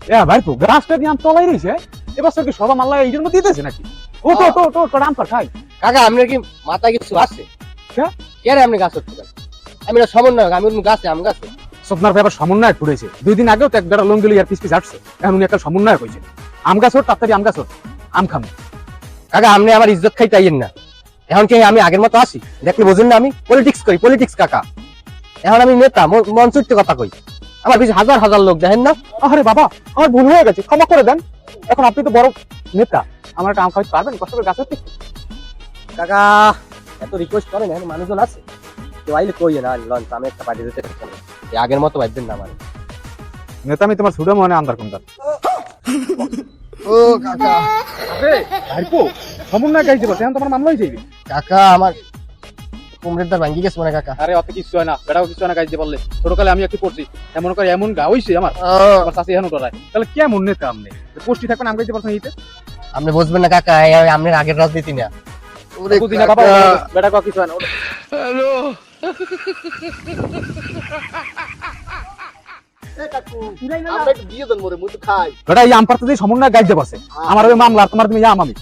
এ ভাই তো গাছটা দিয়ে আম তলাই রয়েছে এবছর কি সবা মাল্লা এই জন্য দিতেছে নাকি ও তো তো তো তো আম পার খাই কাকা আপনার কি মাথায় কিছু আছে কে? কে রে আপনি গাছ হচ্ছে আমি না সমন্বয় আমি গাছে আম গাছে স্বপ্নার ব্যাপার সমন্বয় ঘুরেছে 2 দিন আগেও তো এক বেড়া লঙ্গিলি আর পিস পিস আসছে এখন উনি একটা সমন্বয় কইছে আম গাছ ওর তাড়াতাড়ি আম গাছ ওর আম খাম কাকা আপনি আমার ইজ্জত খাইতে আইয়েন না এখন কি আমি আগের মতো আসি দেখলে বুঝুন না আমি পলিটিক্স করি পলিটিক্স কাকা এখন আমি নেতা মঞ্চুরিতে কথা কই আমার পিছনে হাজার হাজার লোক দেখেন না আরে বাবা আমার ভুল হয়ে গেছে ক্ষমা করে দেন এখন আপনি তো বড় নেতা আমার একটা আম খাওয়াতে পারবেন কষ্ট করে গাছের থেকে কাকা এত রিকোয়েস্ট করেন এখন মানুষজন আছে কেউ আইলে কই না লঞ্চ আমি একটা পার্টি দিতে এই আগের মতো ভাববেন না আমার নেতা আমি তোমার ছুড়ে মনে আন্দার কোনটা ও কাকা আরে ভাইপো সমন্বয় গাইছে বলতে এখন তোমার মামলা হয়ে যাবে কাকা আমার কোমরের দ্বার ভাঙ্গি গেছে মনে কাকা আরে অত কিছু হয় না বেড়াও কিছু হয় না গাইছে বললে ছোটকালে আমি একটু পড়ছি এমন করে এমন গা হইছে আমার আমার চাষি এখন ডরায় তাহলে কেমন নেতা আপনি পোস্টি থাকবেন আমি গাইতে পারছেন এইতে আপনি বুঝবেন না কাকা আপনার আগের রাজনীতি না বুঝি না বাবা বেড়া কা কিছু হয় না বেটা এই আম পারতে সমন্বয় গাইতে পারছে আমার ওই মামলা আর তোমার তুমি আম আমি